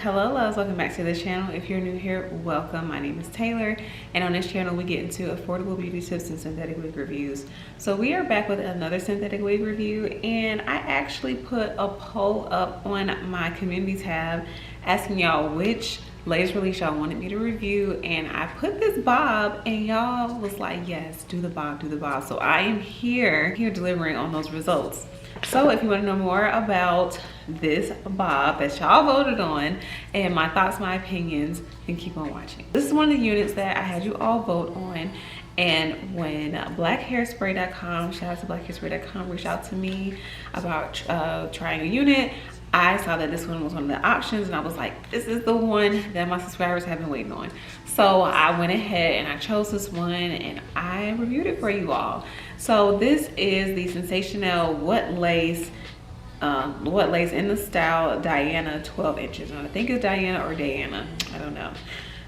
Hello loves, welcome back to the channel. If you're new here, welcome. My name is Taylor, and on this channel we get into affordable beauty tips and synthetic wig reviews. So we are back with another synthetic wig review, and I actually put a poll up on my community tab asking y'all which latest release y'all wanted me to review, and I put this bob and y'all was like, yes, do the bob, do the bob. So I am here delivering on those results. So if you want to know more about this bob that y'all voted on and my thoughts, my opinions, then keep on watching. This is one of the units that I had you all vote on, and when blackhairspray.com, shout out to blackhairspray.com, reached out to me about trying a unit, I saw that this one was one of the options, and I was like, this is the one that my subscribers have been waiting on. So I went ahead and I chose this one and I reviewed it for you all. So this is the Sensational What Lace in the style Diana 12 inches. And I think it's Diana or Diana, I don't know.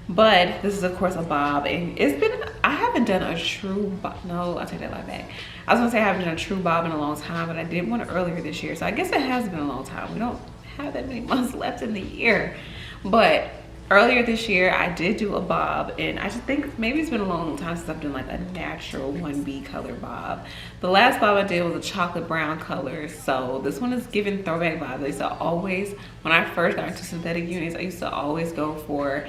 But this is of course a bob, and it's been, I haven't done a true bob, no, I take that line back. I was gonna say I haven't done a true bob in a long time, but I did one earlier this year. So I guess it has been a long time. We don't have that many months left in the year. But earlier this year I did do a bob, and I just think maybe it's been a long time since I've done like a natural 1B color bob. The last bob I did was a chocolate brown color, so this one is giving throwback vibes. I used to always, when I first got into synthetic units, I used to always go for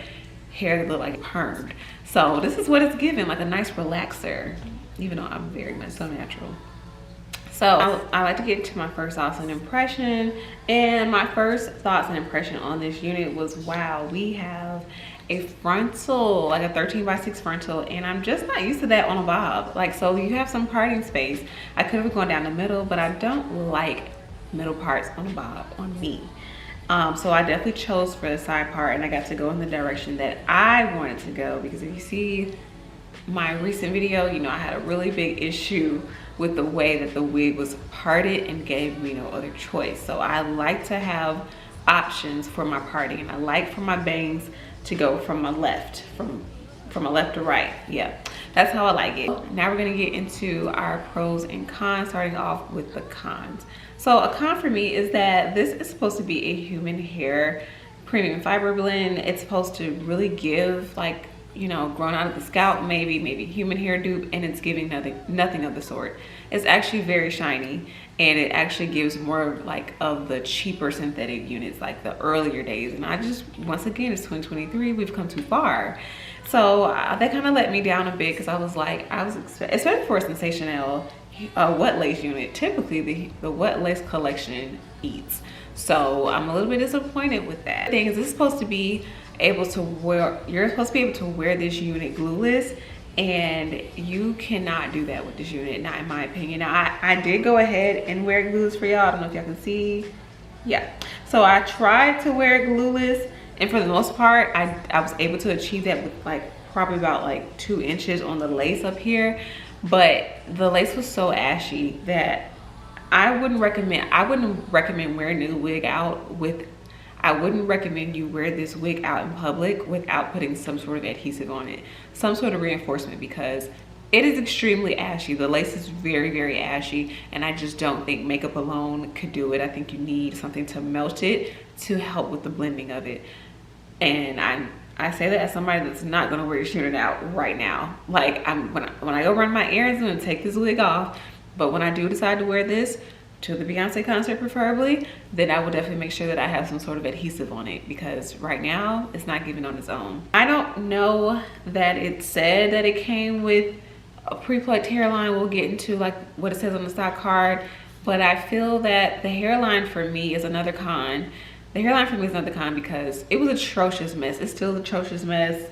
hair that looked like permed. So this is what it's giving, like a nice relaxer, even though I'm very much so natural. So I like to get to my first thoughts and impression, and my first thoughts and impression on this unit was, wow, we have a frontal, like a 13x6 frontal, and I'm just not used to that on a bob. Like, so you have some parting space. I could have gone down the middle, but I don't like middle parts on a bob on me. So I definitely chose for the side part, and I got to go in the direction that I wanted to go, because if you see my recent video, you know I had a really big issue with the way that the wig was parted and gave me no other choice. So I like to have options for my parting, and I like for my bangs to go from my left, from a left to right. Yeah, that's how I like it. Now we're gonna get into our pros and cons, starting off with the cons. So a con for me is that this is supposed to be a human hair premium fiber blend. It's supposed to really give, like, you know, grown out of the scalp, maybe human hair dupe, and it's giving nothing of the sort. It's actually very shiny, and it actually gives more like of the cheaper synthetic units, like the earlier days. And I just, once again, it's 2023, we've come too far. So that kind of let me down a bit, because I was like, especially for a Sensational What Lace unit, typically the What Lace collection eats. So I'm a little bit disappointed with that. The thing is, this is supposed to be able to wear, you're supposed to be able to wear this unit glueless, and you cannot do that with this unit, not in my opinion. Now I did go ahead and wear it glueless for y'all. I don't know if y'all can see. Yeah, so I tried to wear it glueless, and for the most part I was able to achieve that with like probably about like 2 inches on the lace up here, but the lace was so ashy that I wouldn't recommend wearing this wig out with, I wouldn't recommend you wear this wig out in public without putting some sort of adhesive on it, some sort of reinforcement, because it is extremely ashy. The lace is very, very ashy, and I just don't think makeup alone could do it. I think you need something to melt it to help with the blending of it. And I say that as somebody that's not gonna wear this unit out right now. Like, when I go run my errands, I'm gonna take this wig off, but when I do decide to wear this to the Beyonce concert preferably, then I will definitely make sure that I have some sort of adhesive on it, because right now it's not giving on its own. I don't know that it said that it came with a pre-plucked hairline. We'll get into like what it says on the stock card, but I feel that the hairline for me is another con. The hairline for me is another con because it was an atrocious mess. It's still an atrocious mess.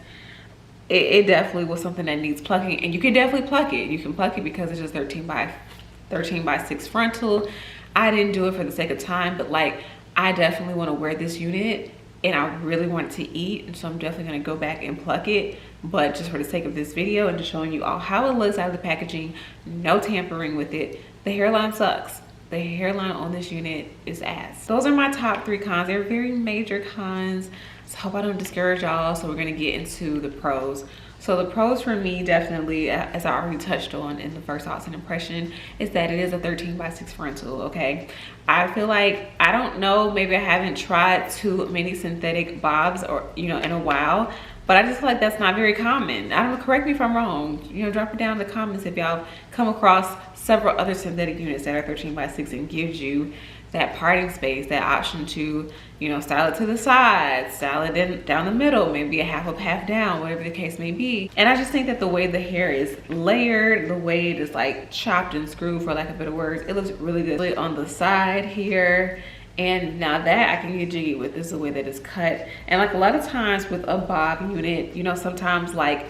It definitely was something that needs plucking, and you can definitely pluck it. You can pluck it because it's just 13x6 frontal. I didn't do it for the sake of time, but like, I definitely want to wear this unit, and I really want to eat, and so I'm definitely going to go back and pluck it. But just for the sake of this video and just showing you all how it looks out of the packaging, no tampering with it, the hairline sucks. the hairline on this unit is ass. Those are my top 3 cons. They're very major cons, so I hope I don't discourage y'all. So we're gonna get into the pros. So the pros for me, definitely, as I already touched on in the first thoughts and impression, is that it is a 13x6 frontal, okay? I feel like, I don't know, maybe I haven't tried too many synthetic bobs or, you know, in a while, but I just feel like that's not very common. I don't know, correct me if I'm wrong. You know, drop it down in the comments if y'all come across several other synthetic units that are 13x6 and gives you that parting space, that option to, you know, style it to the side, style it down the middle, maybe a half up, half down, whatever the case may be. And I just think that the way the hair is layered, the way it is like chopped and screwed, for lack of better words, it looks really good. Really on the side here. And now that I can get jiggy with is the way that it's cut. And like a lot of times with a bob unit, you know, sometimes like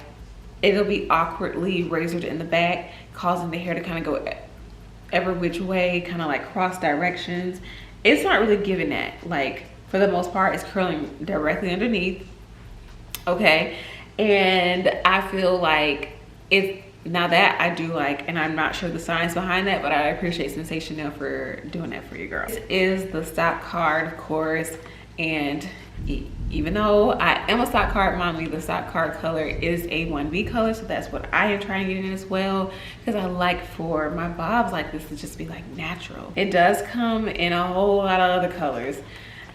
it'll be awkwardly razored in the back, causing the hair to kind of go every which way, kind of like cross directions. It's not really giving that. Like for the most part, it's curling directly underneath, okay? And I feel like it's, now that I do like, and I'm not sure the science behind that, but I appreciate Sensational for doing that for you girls. This is the stock card, of course, and even though I am a stock card mommy, the stock card color is a 1B color, so that's what I am trying to get in as well, because I like for my bobs like this to just be like natural. It does come in a whole lot of other colors.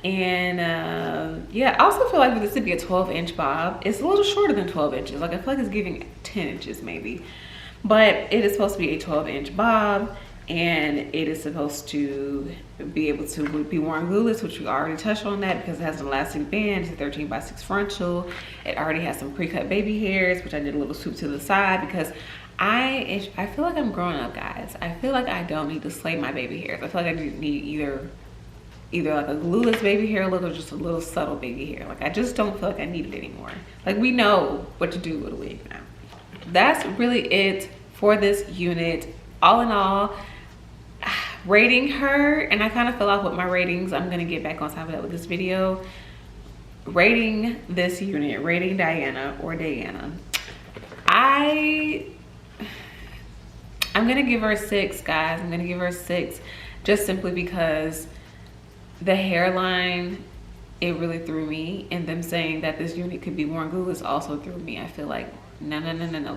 And yeah, I also feel like for this to be a 12-inch bob, it's a little shorter than 12 inches. Like I feel like it's giving 10 inches maybe, but it is supposed to be a 12-inch bob, and it is supposed to be able to be worn glueless, which we already touched on that because it has an elastic band. It's a 13x6 frontal. It already has some pre-cut baby hairs, which I did a little swoop to the side because I feel like I'm growing up, guys. I feel like I don't need to slay my baby hairs. I feel like I need either like a glueless baby hair look or just a little subtle baby hair. Like I just don't feel like I need it anymore. Like we know what to do with a wig now. That's really it for this unit. All in all, rating her, and I kind of fell off with my ratings. I'm gonna get back on top of that with this video. Rating this unit, rating Diana, I'm gonna give her a 6, guys. I'm gonna give her a 6 just simply because the hairline, it really threw me, and them saying that this unit could be worn glueless also threw me. I feel like no,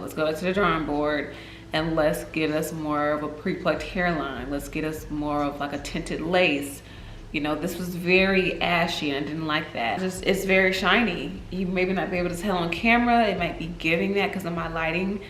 let's go to the drawing board and let's get us more of a pre-plucked hairline. Let's get us more of like a tinted lace. You know, this was very ashy and I didn't like that. It's very shiny. You maybe not be able to tell on camera. It might be giving that because of my lighting,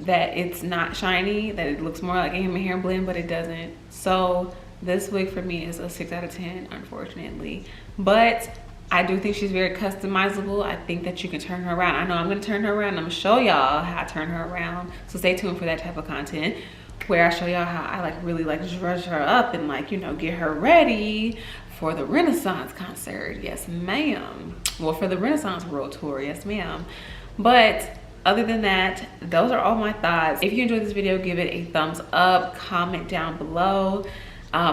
that it's not shiny, that it looks more like a human hair blend, but it doesn't. So this wig for me is a 6 out of 10, unfortunately. But I do think she's very customizable. I think that you can turn her around. I know I'm gonna turn her around. I'm gonna show y'all how I turn her around. So stay tuned for that type of content where I show y'all how I like really like dress her up and like, you know, get her ready for the Renaissance concert. Yes, ma'am. Well, for the Renaissance World Tour, yes, ma'am. But other than that, those are all my thoughts. If you enjoyed this video, give it a thumbs up, comment down below.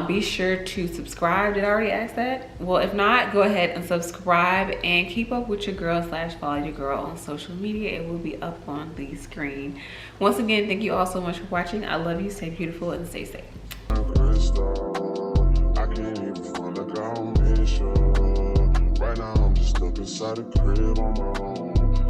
Be sure to subscribe. Did I already ask that? Well, if not, go ahead and subscribe and keep up with your girl / follow your girl on social media. It will be up on the screen. Once again, thank you all so much for watching. I love you. Stay beautiful and stay safe. I can't even find a girl, right now I'm just stuck inside a crib on my own.